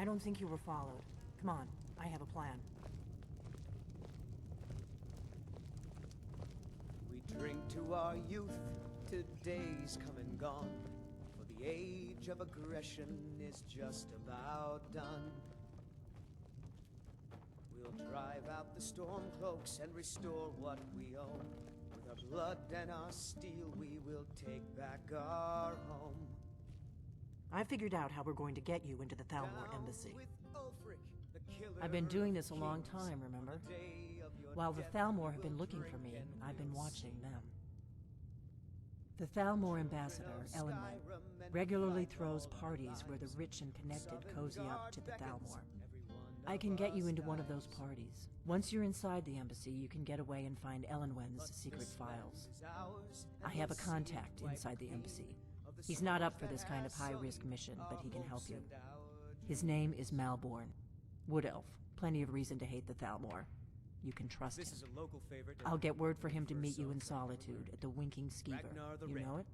don't think you were followed. Come on, I have a plan. We drink to our youth, today's come and gone. For the age of aggression is just about done. We'll drive out the storm cloaks and restore what we own. With our blood and our steel, we will take back our home. I figured out how we're going to get you into the Thalmor embassy. With Ulfric, the killer I've been doing of this a long kings. time, remember? On the day of your While the death, Thalmor we have been will looking drink for me, and I've been we'll watching sing. them. The Thalmor ambassador, Elenwen, regularly throws parties where the rich and connected cozy up to the Thalmor. I can get you into one of those parties. Once you're inside the embassy, you can get away and find Elenwen's secret files. I have a contact inside the embassy. He's not up for this kind of high-risk mission, but he can help you. His name is Malborn. Wood Elf. Plenty of reason to hate the Thalmor. You can trust This him. is a local favorite. I'll get word for him to meet you in Solitude at the Winking Skeever. You know it?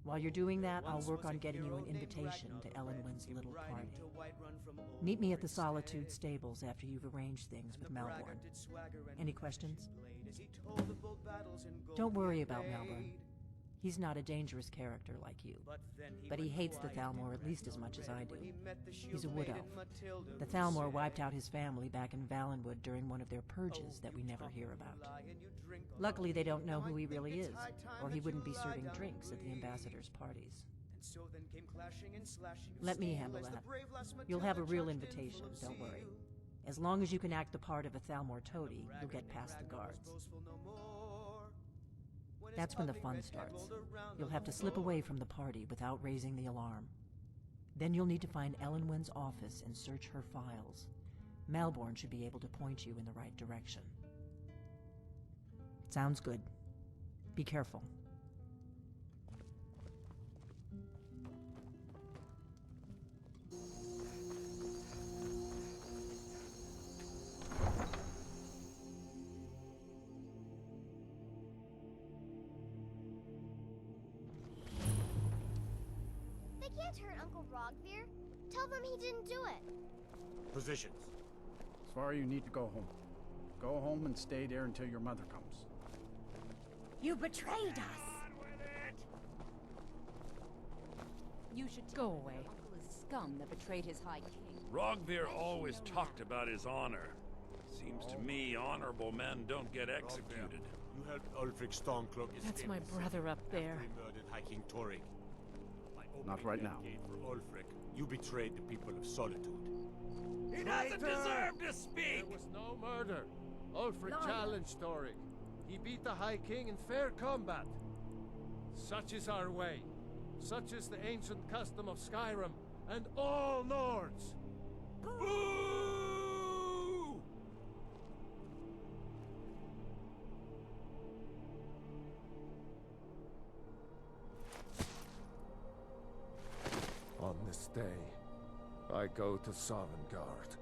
While you're doing that, I'll work on getting you an invitation to Elenwen's little party. Meet me at the Solitude stables after you've arranged things with Malborn. Any questions? Don't worry about Malborn. He's not a dangerous character like you, but he hates the Thalmor at least as much as I do. He's a wood elf. The Thalmor wiped out his family back in Valenwood during one of their purges that we never hear about. Luckily, they don't know who he really is, or he wouldn't be serving drinks at the ambassador's parties. Let me handle that. You'll have a real invitation, don't worry. As long as you can act the part of a Thalmor toady, you'll get past the guards. That's when the fun starts. You'll have to slip away from the party without raising the alarm. Then you'll need to find Elenwen's office and search her files. Malborn should be able to point you in the right direction. Sounds good. Be careful. They can't hurt Uncle Rogvir. Tell them he didn't do it. Positions. Svar, you need to go home. Go home and stay there until your mother comes. You betrayed us! You should go away. Uncle is scum that betrayed his high king. Rogvir always talked about his honor. Seems to me honorable men don't get executed. You helped Ulfric Stormcloak escape. That's my brother up there. After he murdered High King Torig. By Not right opening now. that gate for Ulfric, you betrayed the people of Solitude. He doesn't deserve to speak! There was no murder. Ulfric Liar. challenged Torig. He beat the High King in fair combat. Such is our way. Such is the ancient custom of Skyrim and all Nords. Boo! On this day, I go to Sovngarde.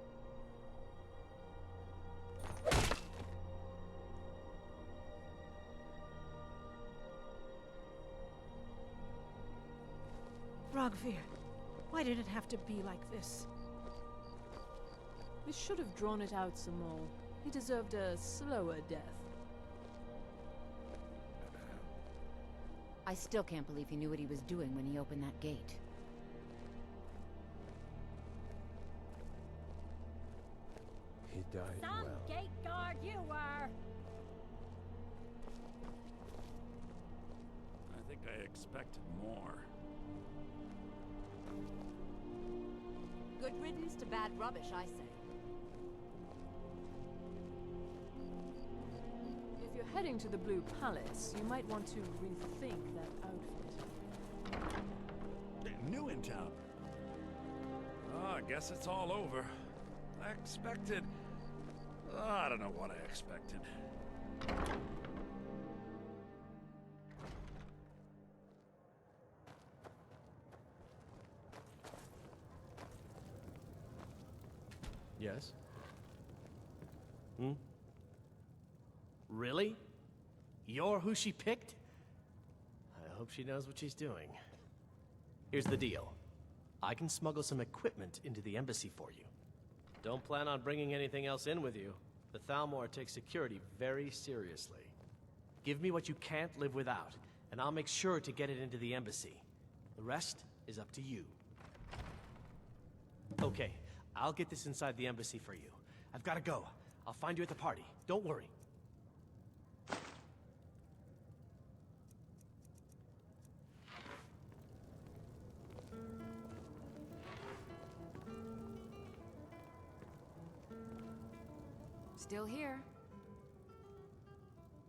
Rogvir, why did it have to be like this? We should have drawn it out some more. He deserved a slower death. I still can't believe he knew what he was doing when he opened that gate. He died Some well. gate guard you were! I think I expected more. Good riddance to bad rubbish, I say. If you're heading to the Blue Palace, you might want to rethink that outfit. New in town. Oh, I guess it's all over. I expected... I don't know what I expected. Yes? Hmm? Really? You're who she picked? I hope she knows what she's doing. Here's the deal. I can smuggle some equipment into the embassy for you. Don't plan on bringing anything else in with you. The Thalmor takes security very seriously. Give me what you can't live without, and I'll make sure to get it into the embassy. The rest is up to you. Okay, I'll get this inside the embassy for you. I've got to go. I'll find you at the party. Don't worry. Still here.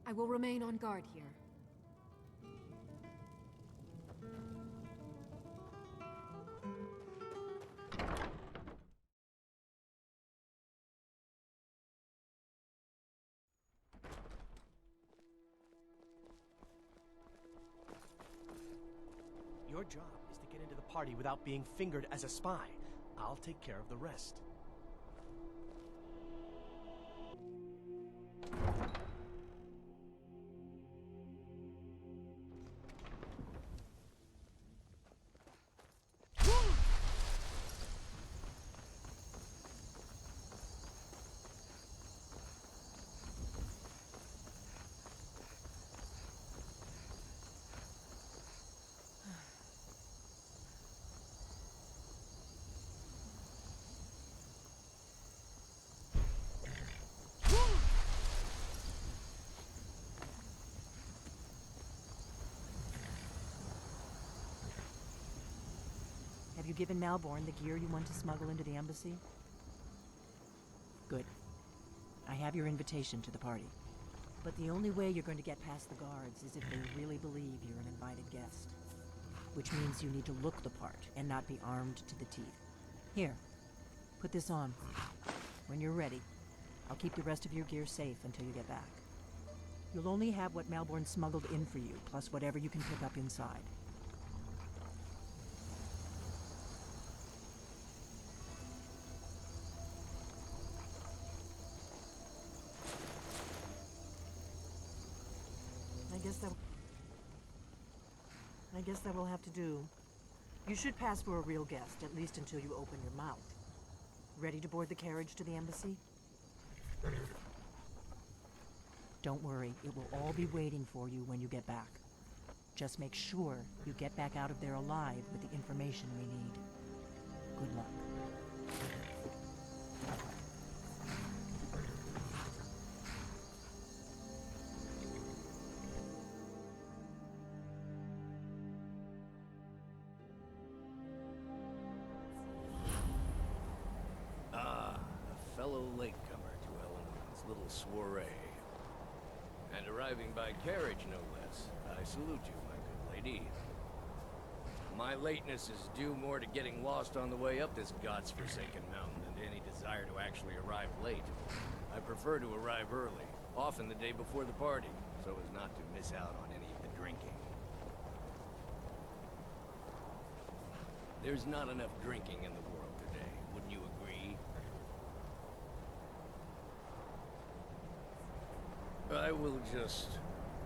I will remain on guard here. Your job is to get into the party without being fingered as a spy. I'll take care of the rest. Have you given Malborn the gear you want to smuggle into the embassy? Good. I have your invitation to the party. But the only way you're going to get past the guards is if they really believe you're an invited guest. Which means you need to look the part and not be armed to the teeth. Here, put this on. When you're ready, I'll keep the rest of your gear safe until you get back. You'll only have what Malborn smuggled in for you, plus whatever you can pick up inside. I guess that will have to do. You should pass for a real guest, at least until you open your mouth. Ready to board the carriage to the embassy? Don't worry, it will all be waiting for you when you get back. Just make sure you get back out of there alive with the information we need. Good luck. Fellow latecomer to Ellen's little soiree. And arriving by carriage, no less. I salute you, my good lady. My lateness is due more to getting lost on the way up this god's-forsaken mountain than to any desire to actually arrive late. I prefer to arrive early, often the day before the party, so as not to miss out on any of the drinking. There's not enough drinking in the world today, wouldn't you agree? I will just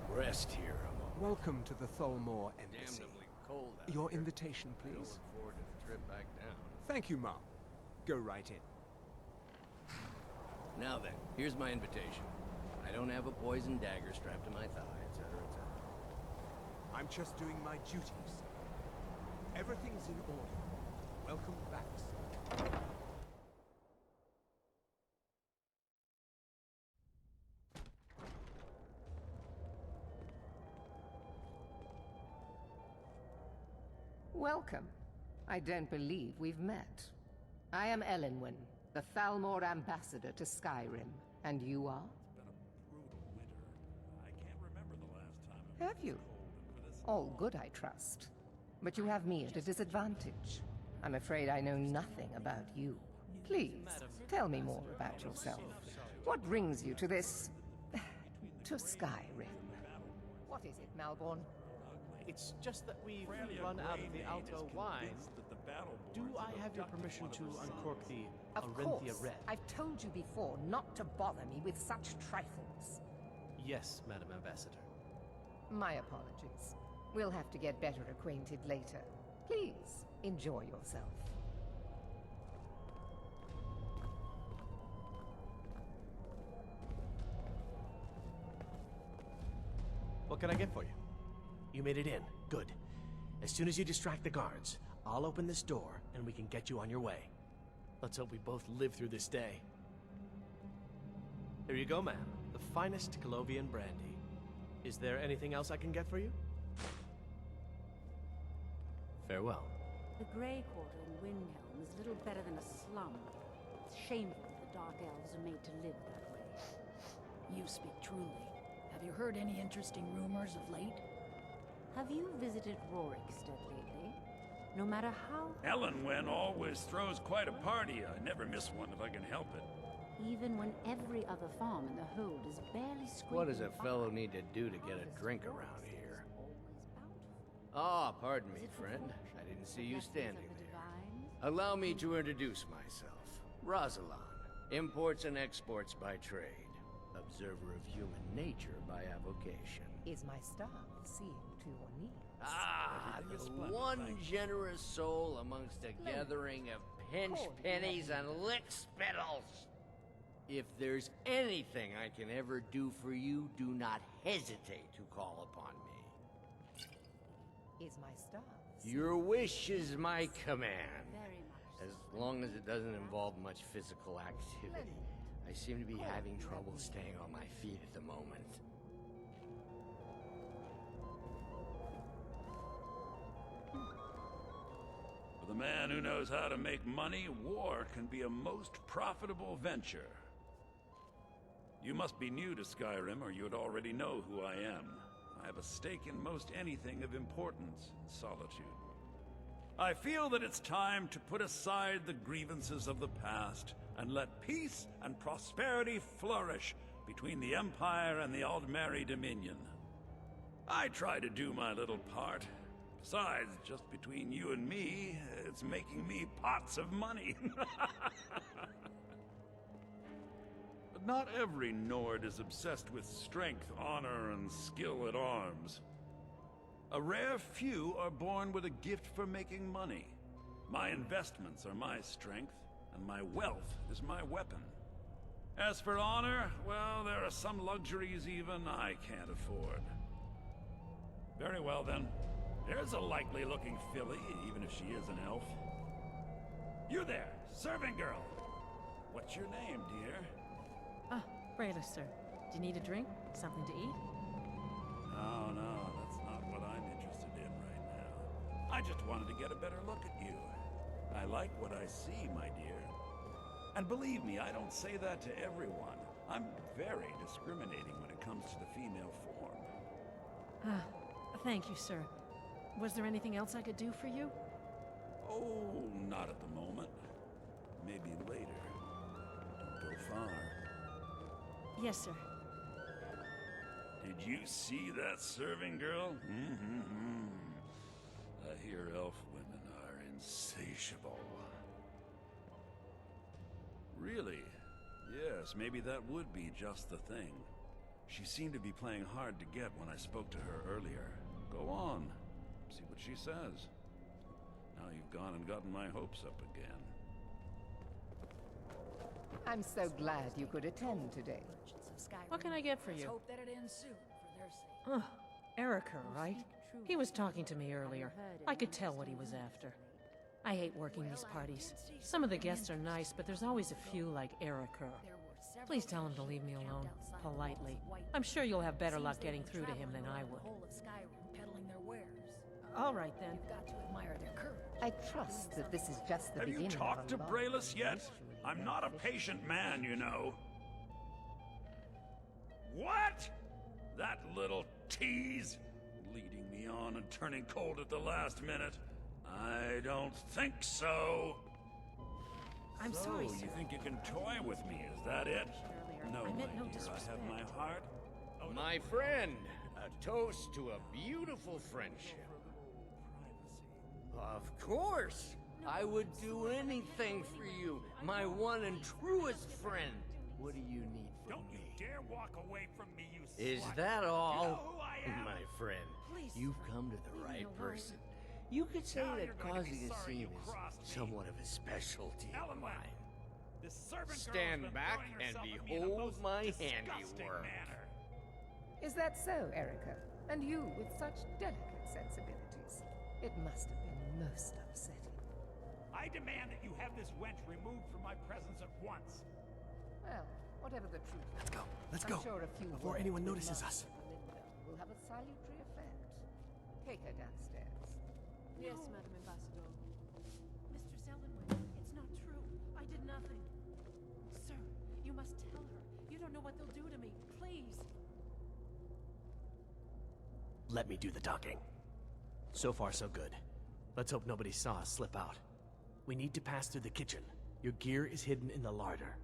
rest here a moment. Welcome to the Thalmor Embassy. Damnably cold out Your here. invitation, I don't please. look forward to the trip back down. Thank you, Mom. Go right in. Now then, here's my invitation. I don't have a poison dagger strapped to my thigh, etc., etc. I'm just doing my duty, sir. Everything's in order. Welcome back, sir. Welcome. I don't believe we've met. I am Elenwen, the Thalmor ambassador to Skyrim. And you are? Have you? All good, I trust. But you have me at a disadvantage. I'm afraid I know nothing about you. Please, tell me more about yourself. What brings you to this... to Skyrim? What is it, Malborn? It's just that we've run out of the Alto wine. Do I have your permission to uncork the Arinthia Red? I've told you before not to bother me with such trifles. Yes, Madam Ambassador. My apologies. We'll have to get better acquainted later. Please, enjoy yourself. What can I get for you? You made it in. Good. As soon as you distract the guards, I'll open this door and we can get you on your way. Let's hope we both live through this day. Here you go, ma'am. The finest Colovian brandy. Is there anything else I can get for you? Farewell. The Grey Quarter in Windhelm is little better than a slum. It's shameful that the Dark Elves are made to live that way. You speak truly. Have you heard any interesting rumors of late? Have you visited Rorikstead lately? No matter how... Ellenwen always throws quite a party. I never miss one if I can help it. Even when every other farm in the hold is barely scraping What does a fellow by. need to do to get a drink around here? Ah, pardon me, friend. I didn't see you standing there. Allow me to introduce myself. Rosalind, imports and exports by trade. Observer of human nature by avocation. Is my staff seeing to your needs? Ah, the one generous soul amongst a gathering of pinch pennies and lick spittles. If there's anything I can ever do for you, do not hesitate to call upon me. Is my staff? Your wish is my command. As long as it doesn't involve much physical activity. I seem to be having trouble staying on my feet at the moment. For the man who knows how to make money, war can be a most profitable venture. You must be new to Skyrim, or you'd already know who I am. I have a stake in most anything of importance in Solitude. I feel that it's time to put aside the grievances of the past and let peace and prosperity flourish between the Empire and the Aldmeri Dominion. I try to do my little part. Besides, just between you and me, it's making me pots of money. But not every Nord is obsessed with strength, honor, and skill at arms. A rare few are born with a gift for making money. My investments are my strength, and my wealth is my weapon. As for honor, well, there are some luxuries even I can't afford. Very well then. There's a likely-looking filly, even if she is an elf. You there, serving girl. What's your name, dear? Ah, Brayless, sir. Do you need a drink? Something to eat? No, that's not what I'm interested in right now. I just wanted to get a better look at you. I like what I see, my dear. And believe me, I don't say that to everyone. I'm very discriminating when it comes to the female form. Ah, thank you, sir. Was there anything else I could do for you? Oh, not at the moment. Maybe later. Don't go far. Yes, sir. Did you see that serving girl? I hear elf women are insatiable. Really? Yes, maybe that would be just the thing. She seemed to be playing hard to get when I spoke to her earlier. Go on. See what she says. Now you've gone and gotten my hopes up again. I'm so glad you could attend today. What can I get for you? Hope that it ends soon, for their sake. Oh, Erica, right? He was talking to me earlier. I could tell what he was after. I hate working these parties. Some of the guests are nice, but there's always a few like Erica. Please tell him to leave me alone, politely. I'm sure you'll have better luck getting through to him than I would. All right, then. You've got to admire their courage. I trust that this is just the Have beginning. you talked to of a long, Brayless yet? I'm not a patient man, you know. What? That little tease? Leading me on and turning cold at the last minute? I don't think so. I'm sorry, So, sir. you think you can toy with me, is that it? No, I my meant no dear, I disrespect. have my heart. My friend, a toast to a beautiful friendship. Of course! I would do anything for you, my one and truest friend. What do you need from Don't me? you dare walk away from me, you Is slut. that all? You know who I am? My friend, Please, you've Frank, come to the leave me right alone. person. You could say that causing a scene is somewhat of a specialty of mine. Stand back and behold my handiwork. Is that so, Erica? And you with such delicate sensibilities. It must have been most upsetting. I demand that you have this wench removed from my presence at once. Well, whatever the truth is. Let's I'm go. sure a few Before words anyone with notices Master us. Belinda will have a salutary effect. Take her downstairs. Yes, Madam Ambassador. Mr. Seldenwood, it's not true. I did nothing. Sir, you must tell her. You don't know what they'll do to me. Please. Let me do the talking. So far, so good. Let's hope nobody saw us slip out. We need to pass through the kitchen. Your gear is hidden in the larder.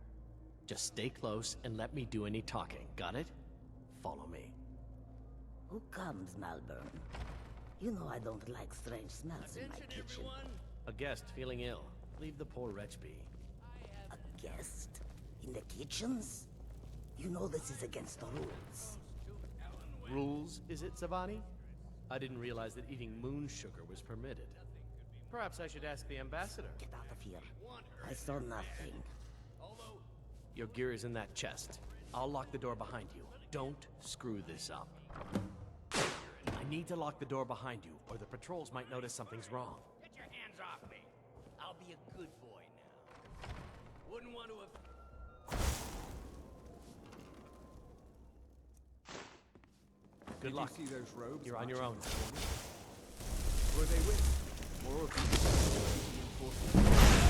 Just stay close and let me do any talking. Got it? Follow me. Who comes, Malburn? You know I don't like strange smells in my kitchen. A guest feeling ill. Leave the poor wretch be. A guest? In the kitchens? You know this is against the rules. Rules, is it, Savani? I didn't realize that eating moon sugar was permitted. Perhaps I should ask the ambassador. Get out of here. I saw nothing. Your gear is in that chest. I'll lock the door behind you. Don't screw this up. I need to lock the door behind you, or the patrols might notice something's wrong. Get your hands off me. I'll be a good boy now. Wouldn't want to have... Good luck. You see those robes? You're on your own. Were they with? More of these reinforcements.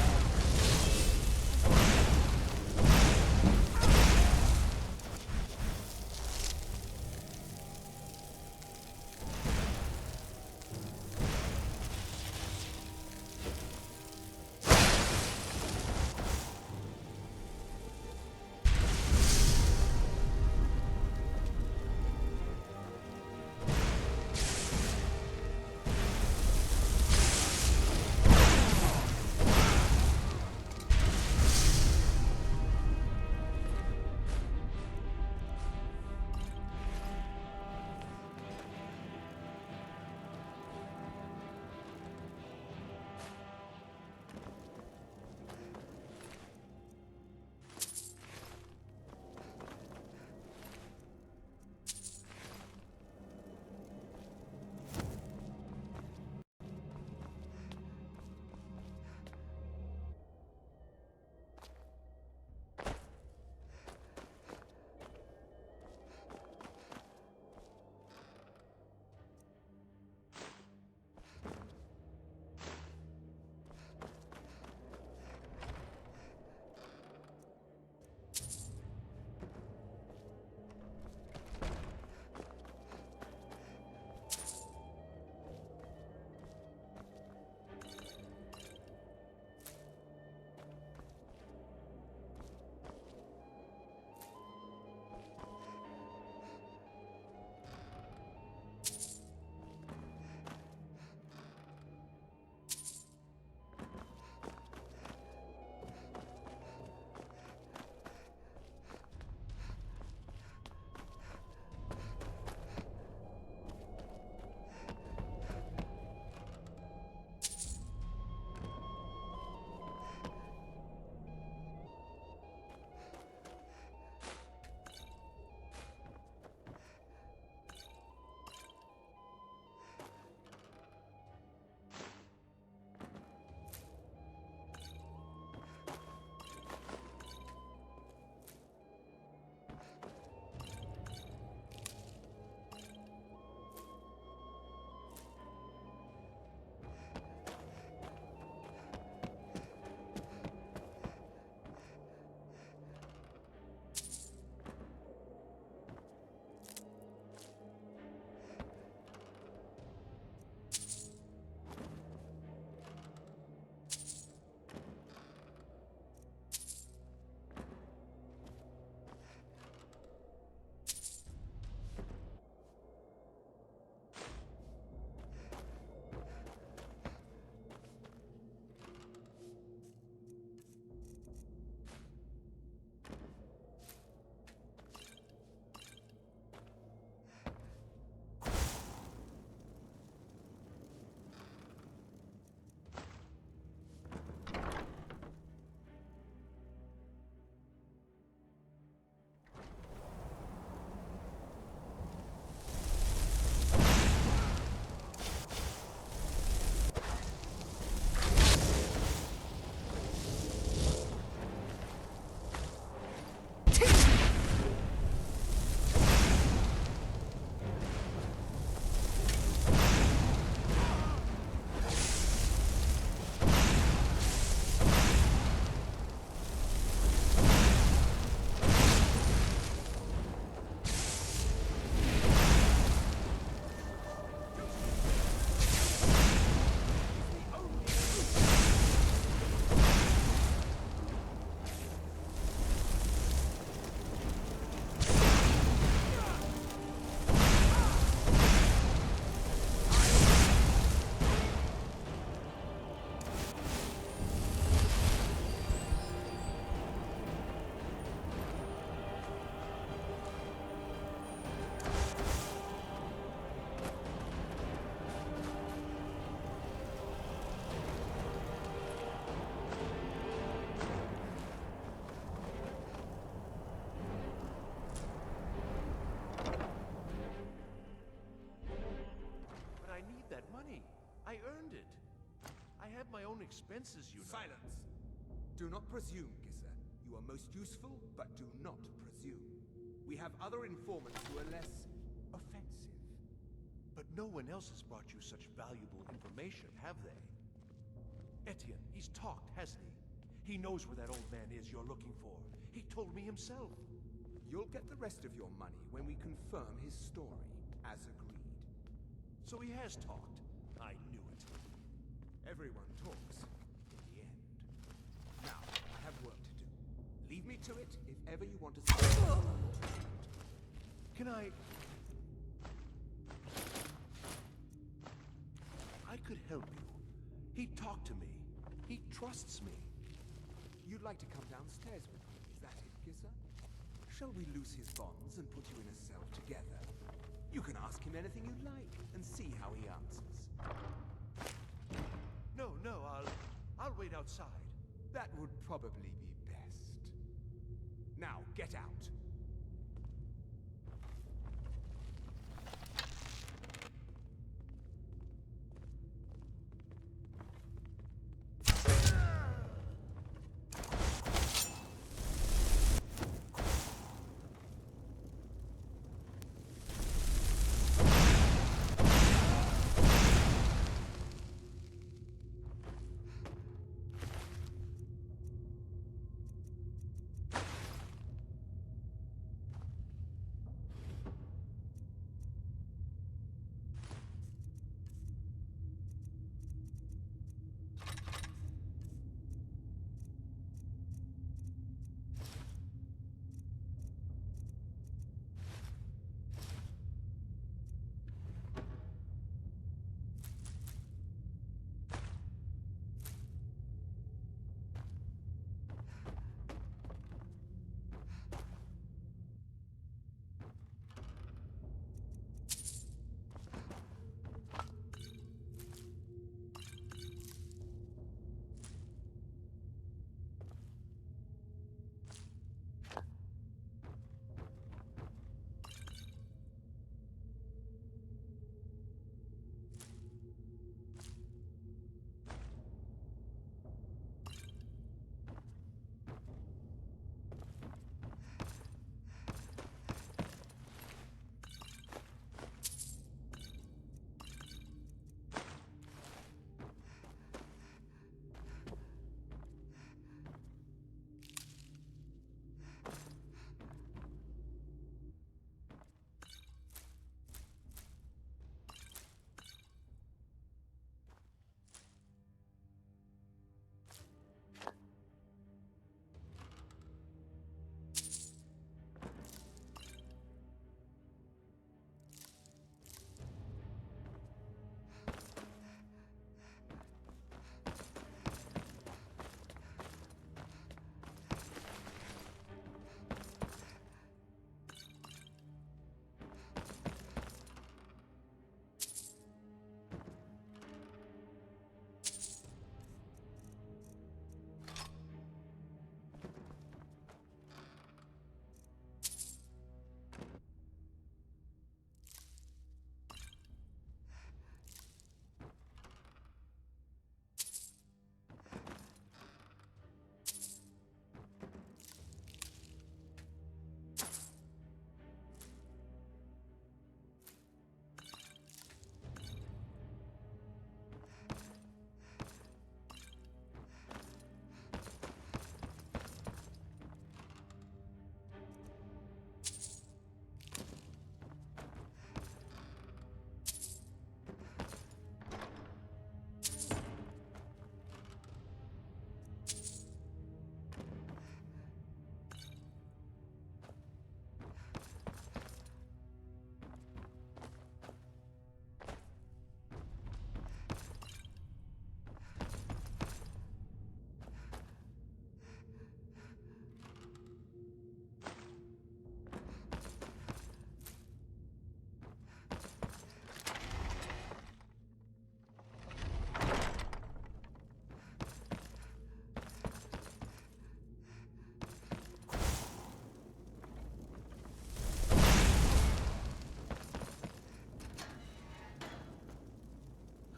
my own expenses, you know. Silence! Do not presume, Gisser. You are most useful, but do not presume. We have other informants who are less offensive. But no one else has brought you such valuable information, have they? Etienne, he's talked, hasn't he? He knows where that old man is you're looking for. He told me himself. You'll get the rest of your money when we confirm his story, as agreed. So he has talked. I knew it. Everyone talks, in the end. Now, I have work to do. Leave me to it if ever you want to see. Can I could help you. He talked to me. He trusts me. You'd like to come downstairs with me, is that it, Gisser? Shall we loose his bonds and put you in a cell together? You can ask him anything you like and see how he answers. No, I'll wait outside. That would probably be best. Now, get out.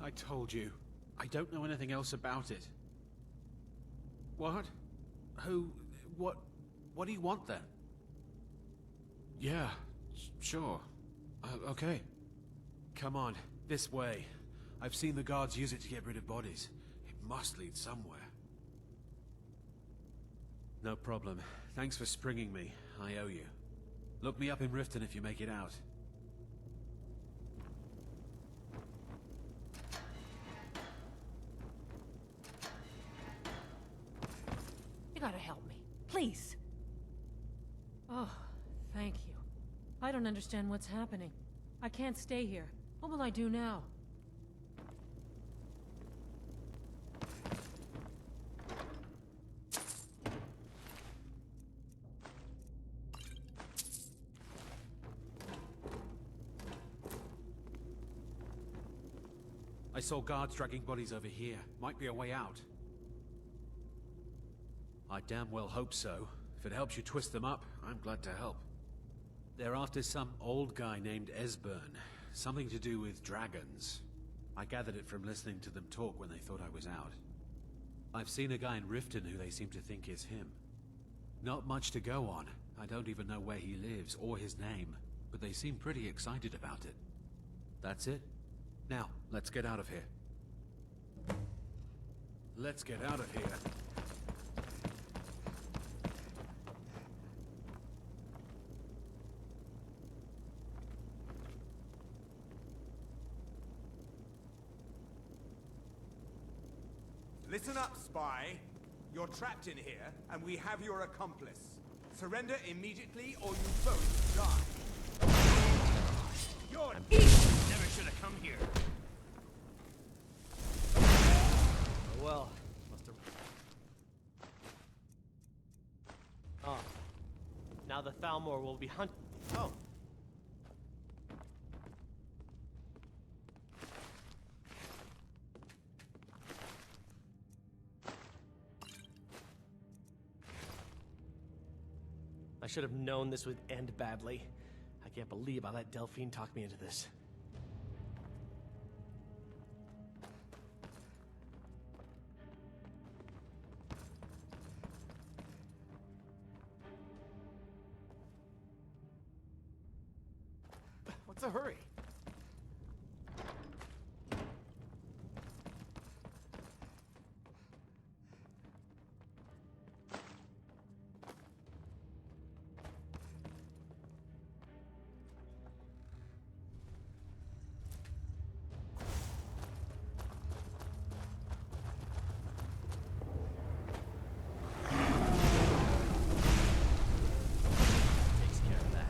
I told you. I don't know anything else about it. What? Who? What do you want then? Yeah, sure. Okay. Come on, this way. I've seen the guards use it to get rid of bodies. It must lead somewhere. No problem. Thanks for springing me. I owe you. Look me up in Riften if you make it out. You gotta help me. Please. Oh, thank you. I don't understand what's happening. I can't stay here. What will I do now? I saw guards dragging bodies over here. Might be a way out. I damn well hope so. If it helps you twist them up, I'm glad to help. They're after some old guy named Esbern. Something to do with dragons. I gathered it from listening to them talk when they thought I was out. I've seen a guy in Riften who they seem to think is him. Not much to go on. I don't even know where he lives or his name, but they seem pretty excited about it. That's it. Now, let's get out of here. Let's get out of here. Listen up, spy. You're trapped in here, and we have your accomplice. Surrender immediately, or you both die. You're Never should have come here. Oh well, must have. Oh. Now the Thalmor will be hunt. Oh. I should have known this would end badly. I can't believe I let Delphine talk me into this. What's the hurry? Takes care of that.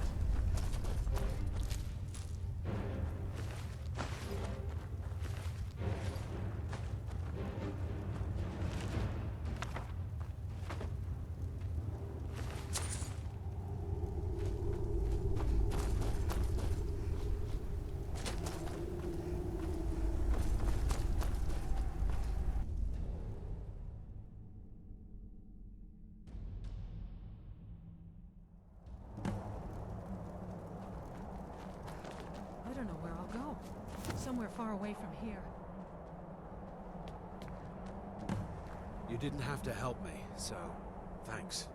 I don't know where I'll go. Somewhere far away from here. You didn't have to help me, so thanks.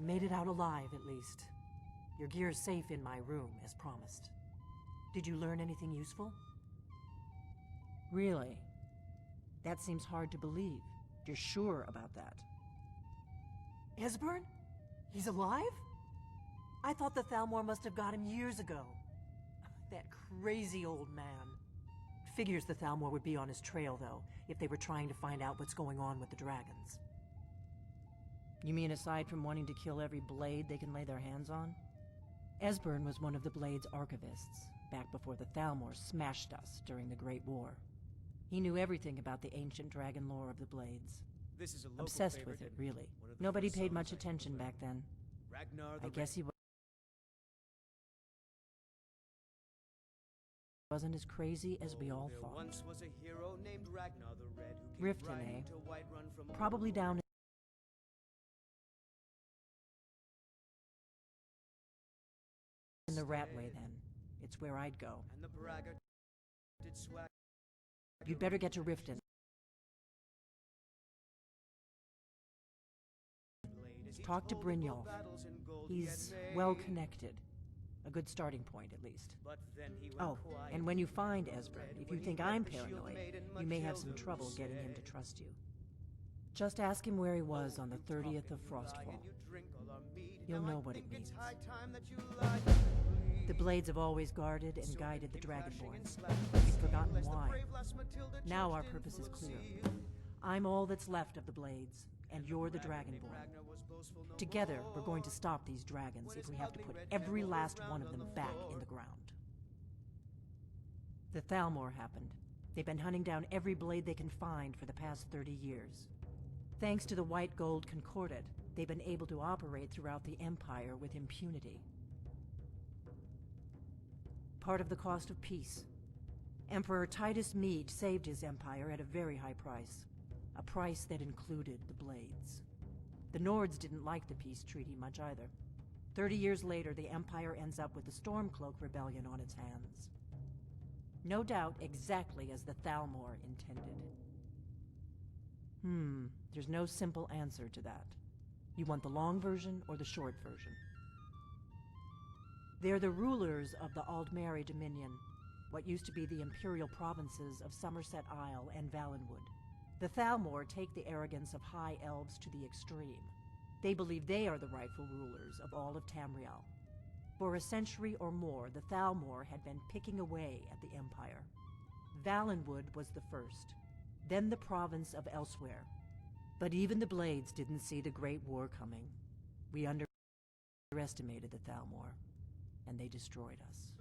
made it out alive, at least. Your gear's safe in my room, as promised. Did you learn anything useful? Really? That seems hard to believe. You're sure about that? Esbern? He's alive? I thought the Thalmor must have got him years ago. That crazy old man. Figures the Thalmor would be on his trail, though, if they were trying to find out what's going on with the dragons. You mean aside from wanting to kill every blade they can lay their hands on? Esbern was one of the Blade's archivists, back before the Thalmor smashed us during the Great War. He knew everything about the ancient dragon lore of the Blades. This is a local Obsessed favorite with it, and really. one of the Nobody first paid songs much I attention ever back then. Ragnar the I guess he wasn't as crazy as we all There thought. once was a hero named Ragnar the Red who came Riften, riding eh? to Whiterun from Probably down in the Ratway, then. It's where I'd go. and the braggart did swag. You'd better get to Riften. Talk to Brynjolf. He's well connected. A good starting point, at least. But then he went Oh, quiet and when you find and Esbern, red if when you he think met I'm the shield paranoid, maiden you may have some Matilda trouble who getting him said, to trust you. Just ask him where he was on the 30th of Frostfall. You'll know what it means. The Blades have always guarded and guided the Dragonborn. We've forgotten why. Now our purpose is clear. I'm all that's left of the Blades, and you're the Dragonborn. Together, we're going to stop these dragons if we have to put every last one of them back in the ground. The Thalmor happened. They've been hunting down every blade they can find for the past 30 years. Thanks to the White Gold Concordat, they've been able to operate throughout the Empire with impunity. Part of the cost of peace. Emperor Titus Mede saved his empire at a very high price. A price that included the Blades. The Nords didn't like the peace treaty much either. 30 years later, the Empire ends up with the Stormcloak Rebellion on its hands. No doubt exactly as the Thalmor intended. There's no simple answer to that. You want the long version or the short version? They're the rulers of the Aldmeri Dominion, what used to be the imperial provinces of Somerset Isle and Valenwood. The Thalmor take the arrogance of high elves to the extreme. They believe they are the rightful rulers of all of Tamriel. For a century or more, the Thalmor had been picking away at the Empire. Valenwood was the first, then the province of Elsewhere. But even the Blades didn't see the Great War coming. We underestimated the Thalmor, and they destroyed us.